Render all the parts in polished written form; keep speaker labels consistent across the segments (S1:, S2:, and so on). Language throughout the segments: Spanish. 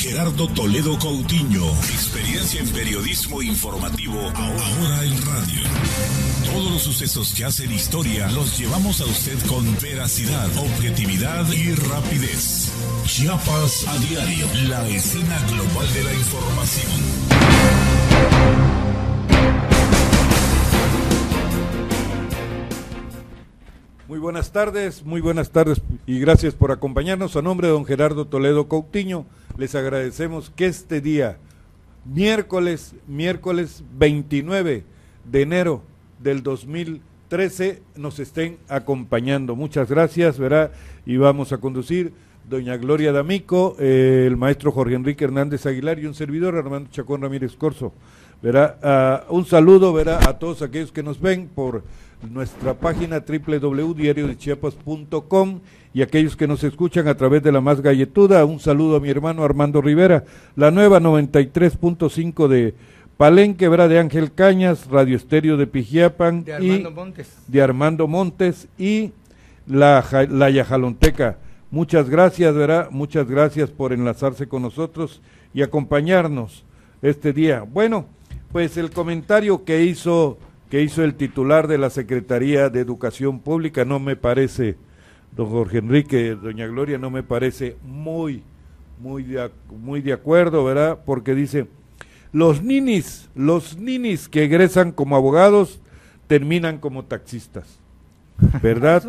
S1: Gerardo Toledo Coutinho. Experiencia en periodismo informativo, ahora en radio. Todos los sucesos que hacen historia los llevamos a usted con veracidad, objetividad y rapidez. Chiapas a diario, la escena global de la información.
S2: Muy buenas tardes y gracias por acompañarnos. A nombre de don Gerardo Toledo Coutinho, les agradecemos que este día, miércoles 29 de enero del 2013, nos estén acompañando. Muchas gracias, ¿verdad? Y vamos a conducir doña Gloria D'Amico, el maestro Jorge Enrique Hernández Aguilar y un servidor, Armando Chacón Ramírez Corzo, ¿verdad? Un saludo, ¿verdad?, a todos aquellos que nos ven por nuestra página www.diariodechiapas.com y aquellos que nos escuchan a través de la más galletuda. Un saludo a mi hermano Armando Rivera, la nueva 93.5 de Palenque, ¿verdad?, de Ángel Cañas, Radio Estéreo de Pijiapan, de Armando Montes y la Yajalonteca. Muchas gracias, ¿verdad? Muchas gracias por enlazarse con nosotros y acompañarnos este día. Bueno, pues el comentario que hizo el titular de la Secretaría de Educación Pública no me parece, don Jorge Enrique, doña Gloria, no me parece muy de acuerdo, ¿verdad? Porque dice, los ninis que egresan como abogados terminan como taxistas, ¿verdad?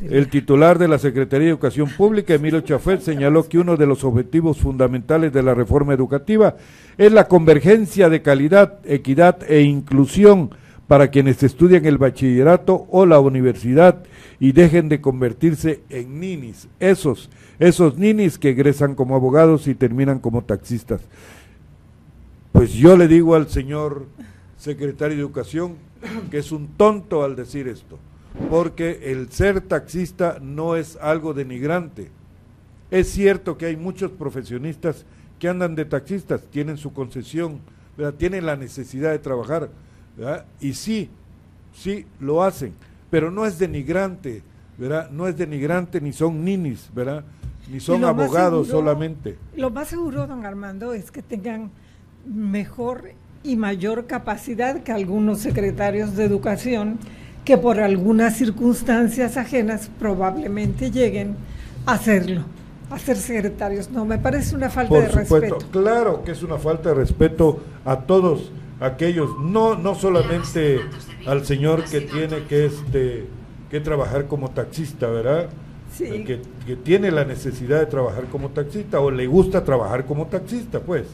S2: El titular de la Secretaría de Educación Pública, Emilio Chafet, señaló que uno de los objetivos fundamentales de la reforma educativa es la convergencia de calidad, equidad e inclusión para quienes estudian el bachillerato o la universidad y dejen de convertirse en ninis, esos ninis que egresan como abogados y terminan como taxistas. Pues yo le digo al señor secretario de Educación que es un tonto al decir esto, porque el ser taxista no es algo denigrante. Es cierto que hay muchos profesionistas que andan de taxistas, tienen su concesión, ¿verdad?, tienen la necesidad de trabajar, ¿verdad?, y sí lo hacen, pero no es denigrante, ¿verdad?, no es denigrante, ni son ninis, ¿verdad?, ni son abogados solamente.
S3: Lo más seguro, don Armando, es que tengan mejor y mayor capacidad que algunos secretarios de educación que por algunas circunstancias ajenas probablemente lleguen a hacerlo, a ser secretarios. No, me parece una falta de respeto.
S2: Claro que es una falta de respeto a todos aquellos, no solamente al señor que tiene que trabajar como taxista, ¿verdad? Sí. Que tiene la necesidad de trabajar como taxista o le gusta trabajar como taxista, pues,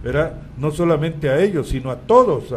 S2: ¿verdad? No solamente a ellos, sino a todos,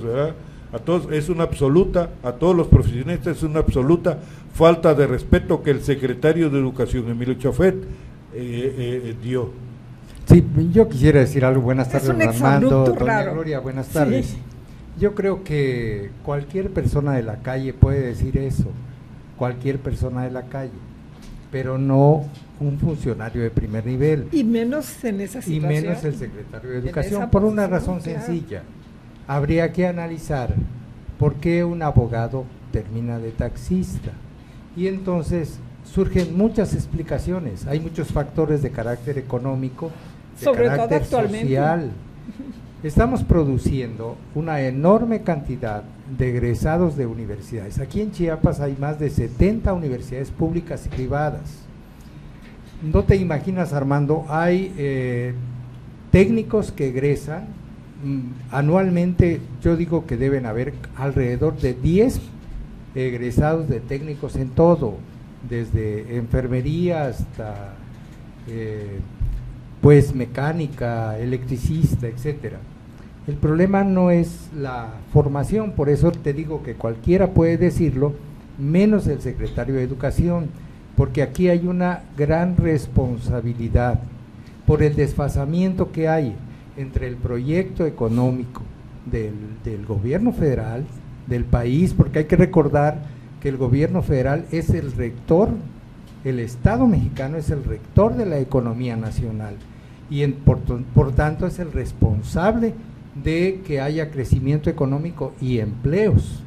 S2: ¿verdad? A todos es una absoluta, a todos los profesionistas es una absoluta falta de respeto que el secretario de Educación, Emilio Chafet, dio.
S4: Sí, yo quisiera decir algo. Buenas tardes, Armando, doña Gloria, buenas tardes. Sí. Yo creo que cualquier persona de la calle puede decir eso, cualquier persona de la calle, pero no un funcionario de primer nivel.
S3: Y menos en esa situación.
S4: Y menos el secretario de Educación, por una razón sencilla. Habría que analizar por qué un abogado termina de taxista. Y entonces surgen muchas explicaciones. Hay muchos factores de carácter económico, de
S3: sobre
S4: carácter
S3: todo actualmente
S4: social. Estamos produciendo una enorme cantidad de egresados de universidades. Aquí en Chiapas hay más de 70 universidades públicas y privadas. No te imaginas, Armando, hay técnicos que egresan anualmente. Yo digo que deben haber alrededor de 10 egresados de técnicos en todo, desde enfermería hasta pues mecánica, electricista, etcétera. El problema no es la formación, por eso te digo que cualquiera puede decirlo, menos el secretario de Educación, porque aquí hay una gran responsabilidad por el desfasamiento que hay entre el proyecto económico del gobierno federal, del país, porque hay que recordar que el gobierno federal es el rector, el Estado mexicano es el rector de la economía nacional y por tanto es el responsable de que haya crecimiento económico y empleos.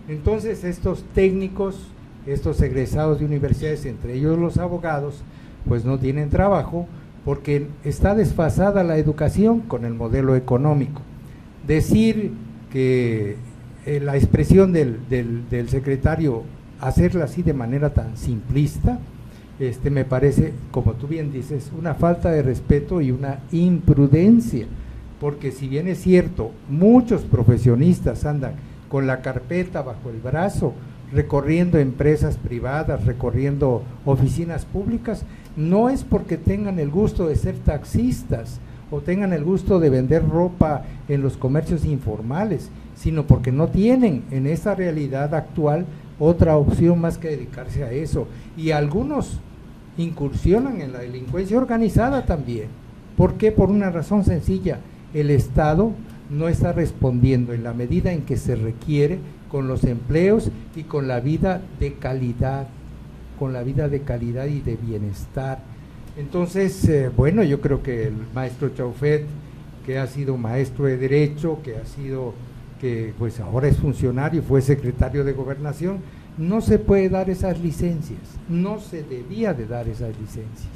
S4: Entonces estos técnicos, estos egresados de universidades, entre ellos los abogados, pues no tienen trabajo porque está desfasada la educación con el modelo económico. Decir que la expresión del secretario, hacerla así de manera tan simplista, me parece, como tú bien dices, una falta de respeto y una imprudencia, porque si bien es cierto, muchos profesionistas andan con la carpeta bajo el brazo, recorriendo empresas privadas, recorriendo oficinas públicas, no es porque tengan el gusto de ser taxistas o tengan el gusto de vender ropa en los comercios informales, sino porque no tienen en esa realidad actual otra opción más que dedicarse a eso. Y algunos incursionan en la delincuencia organizada también. ¿Por qué? Por una razón sencilla: el Estado no está respondiendo en la medida en que se requiere con los empleos y con la vida de calidad, y de bienestar. Entonces, bueno, yo creo que el maestro Chaufet, que ha sido maestro de Derecho, que pues ahora es funcionario, fue secretario de Gobernación, no se puede dar esas licencias, no se debía de dar esas licencias.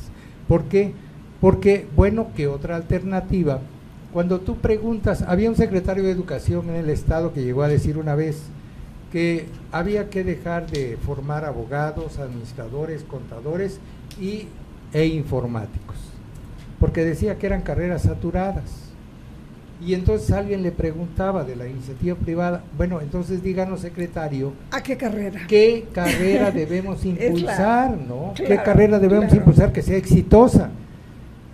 S4: ¿Por qué? Porque, bueno, ¿qué otra alternativa? Cuando tú preguntas, había un secretario de Educación en el Estado que llegó a decir una vez que había que dejar de formar abogados, administradores, contadores e informáticos, porque decía que eran carreras saturadas. Y entonces alguien le preguntaba de la iniciativa privada, bueno, entonces díganos, secretario,
S3: ¿a qué carrera?
S4: ¿Qué carrera debemos impulsar, no?
S3: Claro,
S4: ¿Qué carrera debemos impulsar que sea exitosa?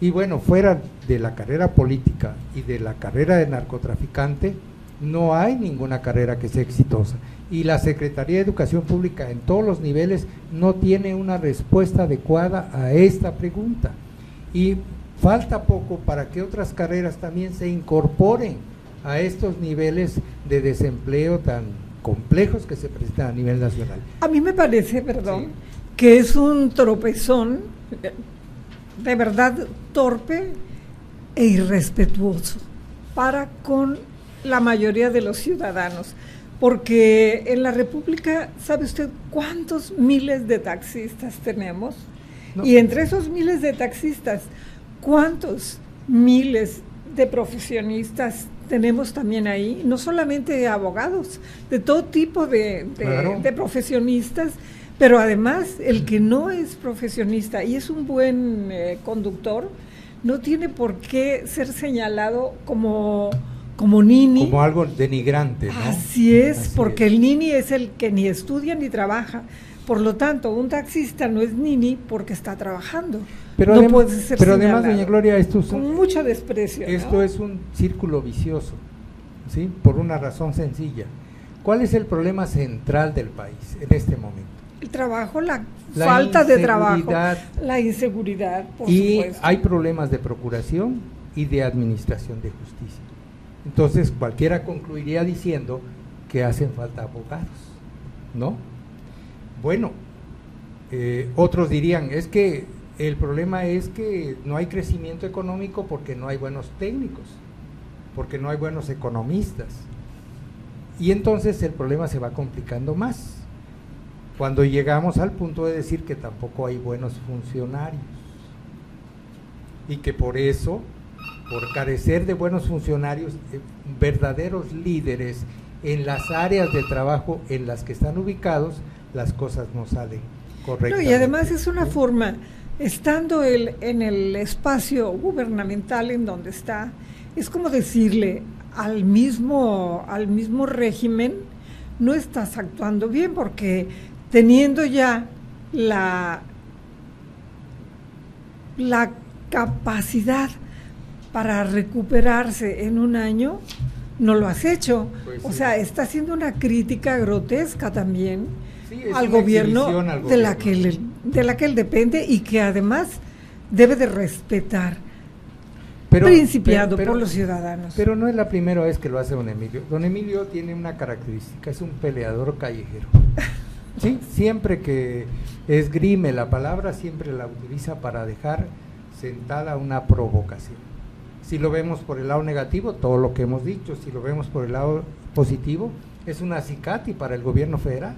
S4: Y bueno, fuera de la carrera política y de la carrera de narcotraficante, no hay ninguna carrera que sea exitosa. Y la Secretaría de Educación Pública en todos los niveles no tiene una respuesta adecuada a esta pregunta. Y falta poco para que otras carreras también se incorporen a estos niveles de desempleo tan complejos que se presentan a nivel nacional.
S3: A mí me parece, que es un tropezón de verdad torpe e irrespetuoso para con la mayoría de los ciudadanos, porque en la República, ¿sabe usted cuántos miles de taxistas tenemos? No. Y entre esos miles de taxistas, ¿cuántos miles de profesionistas tenemos también ahí? No solamente abogados, de todo tipo de profesionistas, pero además el que no es profesionista y es un buen conductor, no tiene por qué ser señalado como nini.
S4: Como algo denigrante, ¿no?
S3: Así es, porque el nini es el que ni estudia ni trabaja. Por lo tanto, un taxista no es nini porque está trabajando.
S4: Pero,
S3: no puede ser
S4: pero además, doña Gloria, esto es
S3: con mucho desprecio.
S4: Esto es un círculo vicioso, ¿sí? Por una razón sencilla. ¿Cuál es el problema central del país en este momento? El
S3: trabajo, la falta de trabajo, la inseguridad, por supuesto.
S4: Hay problemas de procuración y de administración de justicia. Entonces, cualquiera concluiría diciendo que hacen falta abogados, ¿no? Bueno, otros dirían, es que el problema es que no hay crecimiento económico porque no hay buenos técnicos, porque no hay buenos economistas. Y entonces el problema se va complicando más, cuando llegamos al punto de decir que tampoco hay buenos funcionarios. Y que por eso, por carecer de buenos funcionarios, verdaderos líderes en las áreas de trabajo en las que están ubicados, las cosas no salen correctamente.
S3: No, y además es una forma, estando en el espacio gubernamental en donde está, es como decirle al mismo régimen, no estás actuando bien, porque teniendo ya la capacidad para recuperarse en un año, no lo has hecho. Pues sí. O sea, está haciendo una crítica grotesca también al gobierno, de la que él depende y que además debe de respetar, principiado por los ciudadanos.
S4: Pero no es la primera vez que lo hace don Emilio. Don Emilio tiene una característica, es un peleador callejero. ¿Sí? Siempre que esgrime la palabra, siempre la utiliza para dejar sentada una provocación. Si lo vemos por el lado negativo, todo lo que hemos dicho. Si lo vemos por el lado positivo, es un acicate para el gobierno federal.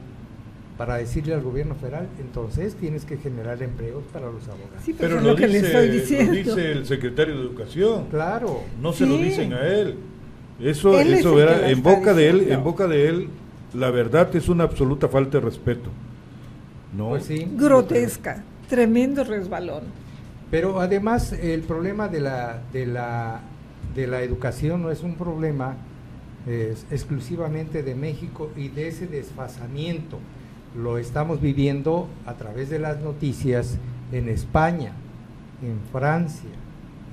S4: para decirle al gobierno federal, entonces tienes que generar empleos para los abogados.
S3: Sí,
S2: Pero
S3: es
S2: lo
S3: lo que le estoy
S2: lo
S3: diciendo.
S2: dice el secretario de Educación.
S4: Claro.
S2: No se
S3: Sí.
S2: lo dicen a él. Eso
S3: Él es el que
S2: era
S3: la
S2: en
S3: está
S2: boca de él,
S3: diciendo.
S2: en boca de él, la verdad es una absoluta falta de respeto. No.
S4: Pues sí.
S3: Grotesca, tremendo resbalón.
S4: Pero además el problema de la educación no es un problema exclusivamente de México y de ese desfasamiento. Lo estamos viviendo a través de las noticias en España, en Francia,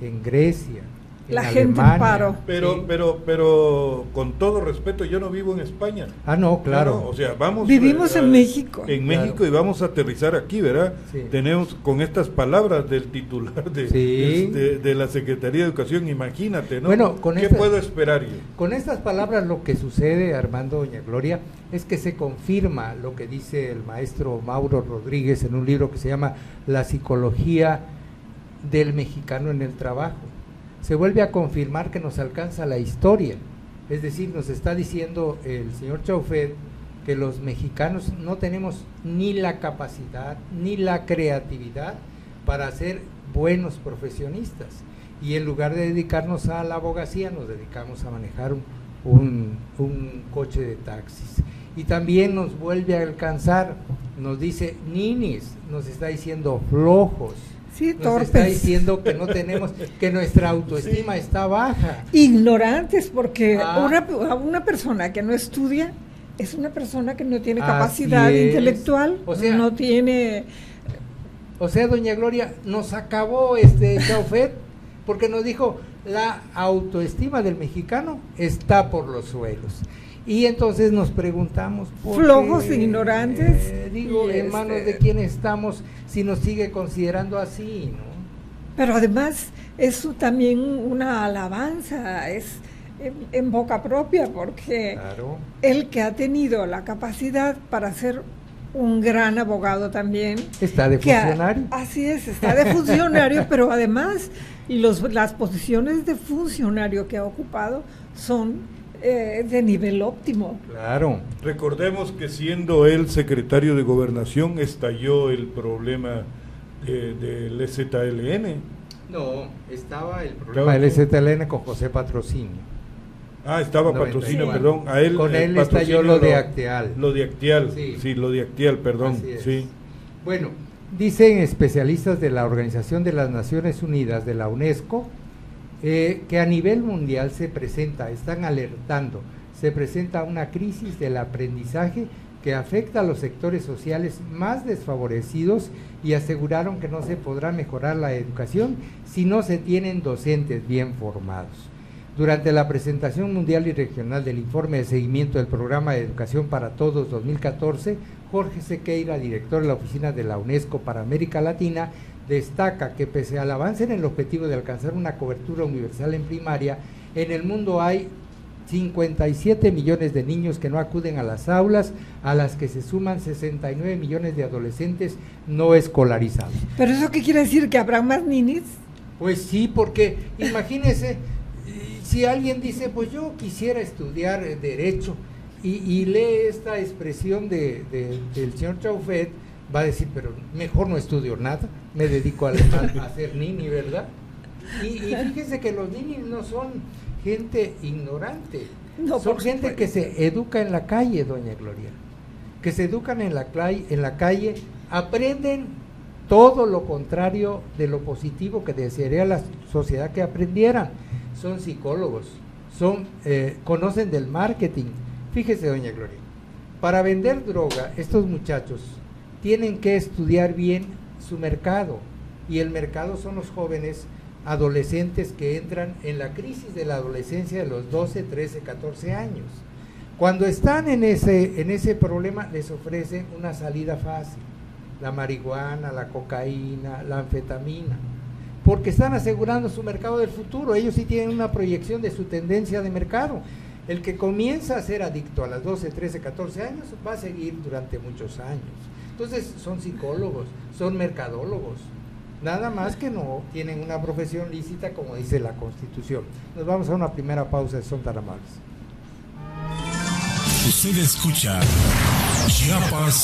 S4: en Grecia, en
S3: La gente en
S4: Alemania.
S3: paro.
S2: Pero,
S4: Sí.
S2: pero con todo respeto, yo no vivo en España.
S4: Ah, no, claro.
S2: No, o sea, vamos.
S3: Vivimos en México.
S2: En
S4: Claro.
S2: México y vamos a aterrizar aquí, ¿verdad?
S4: Sí.
S2: Tenemos con estas palabras del titular
S4: Sí.
S2: de la Secretaría de Educación, imagínate, ¿no?
S4: Bueno, con
S2: ¿Qué
S4: esta-
S2: puedo esperar yo?
S4: Con estas palabras lo que sucede, Armando, doña Gloria, es que se confirma lo que dice el maestro Mauro Rodríguez en un libro que se llama La psicología del mexicano en el trabajo. Se vuelve a confirmar que nos alcanza la historia, es decir, nos está diciendo el señor Chaufet que los mexicanos no tenemos ni la capacidad ni la creatividad para ser buenos profesionistas, y en lugar de dedicarnos a la abogacía nos dedicamos a manejar un coche de taxis. Y también nos vuelve a alcanzar, nos dice ninis, nos está diciendo flojos,
S3: Sí,
S4: nos está
S3: torpes.
S4: diciendo que no tenemos, que nuestra autoestima está baja.
S3: Ignorantes, porque
S4: Ah.
S3: una persona que no estudia es una persona que no tiene
S4: Así
S3: capacidad
S4: es.
S3: intelectual,
S4: O sea,
S3: no tiene...
S4: O sea, doña Gloria, nos acabó Chaufet porque nos dijo la autoestima del mexicano está por los suelos. Y entonces nos preguntamos ¿por
S3: Flojos
S4: qué?
S3: e ignorantes.
S4: Digo,
S3: Y
S4: en manos de quién estamos si nos sigue considerando así, ¿no?
S3: Pero además es también una alabanza, es en boca propia, porque
S4: Claro.
S3: el que ha tenido la capacidad para ser un gran abogado también.
S4: Está de funcionario.
S3: Así es, está de funcionario, pero además las posiciones de funcionario que ha ocupado son de nivel óptimo.
S4: Claro.
S2: Recordemos que siendo él secretario de Gobernación estalló el problema del ZLN.
S4: No, estaba el problema del STLN con José Patrocinio.
S2: Ah, estaba
S4: 94.
S2: Patrocinio, perdón. A él,
S4: Con él
S2: Patrocinio
S4: estalló lo de Acteal.
S2: Lo de Acteal,
S4: Sí.
S2: sí, lo de Acteal, perdón.
S4: Así es.
S2: Sí.
S4: Bueno, dicen especialistas de la Organización de las Naciones Unidas, de la UNESCO, que a nivel mundial están alertando, se presenta una crisis del aprendizaje que afecta a los sectores sociales más desfavorecidos, y aseguraron que no se podrá mejorar la educación si no se tienen docentes bien formados. Durante la presentación mundial y regional del informe de seguimiento del Programa de Educación para Todos 2014, Jorge Sequeira, director de la Oficina de la UNESCO para América Latina, destaca que pese al avance en el objetivo de alcanzar una cobertura universal en primaria, en el mundo hay 57 millones de niños que no acuden a las aulas, a las que se suman 69 millones de adolescentes no escolarizados.
S3: ¿Pero eso qué quiere decir? ¿Que habrá más ninis?
S4: Pues sí, porque imagínese, si alguien dice, pues yo quisiera estudiar Derecho, y lee esta expresión del señor Chaufet, va a decir, pero mejor no estudio nada, me dedico a ser nini, ¿verdad? Y fíjense que los ninis no son gente ignorante,
S3: No,
S4: son
S3: por
S4: gente
S3: supuesto.
S4: que se educa en la calle, doña Gloria, que se educan en la calle, aprenden todo lo contrario de lo positivo que desearía la sociedad que aprendieran. Son psicólogos, conocen del marketing. Fíjese, doña Gloria, para vender droga, estos muchachos tienen que estudiar bien su mercado, y el mercado son los jóvenes adolescentes que entran en la crisis de la adolescencia de los 12, 13, 14 años. Cuando están en ese problema, les ofrecen una salida fácil: la marihuana, la cocaína, la anfetamina, porque están asegurando su mercado del futuro. Ellos sí tienen una proyección de su tendencia de mercado. El que comienza a ser adicto a las 12, 13, 14 años va a seguir durante muchos años. Entonces son psicólogos, son mercadólogos, nada más que no tienen una profesión lícita como dice la Constitución. Nos vamos a una primera pausa, son tan amables.
S1: Usted escucha Chiapas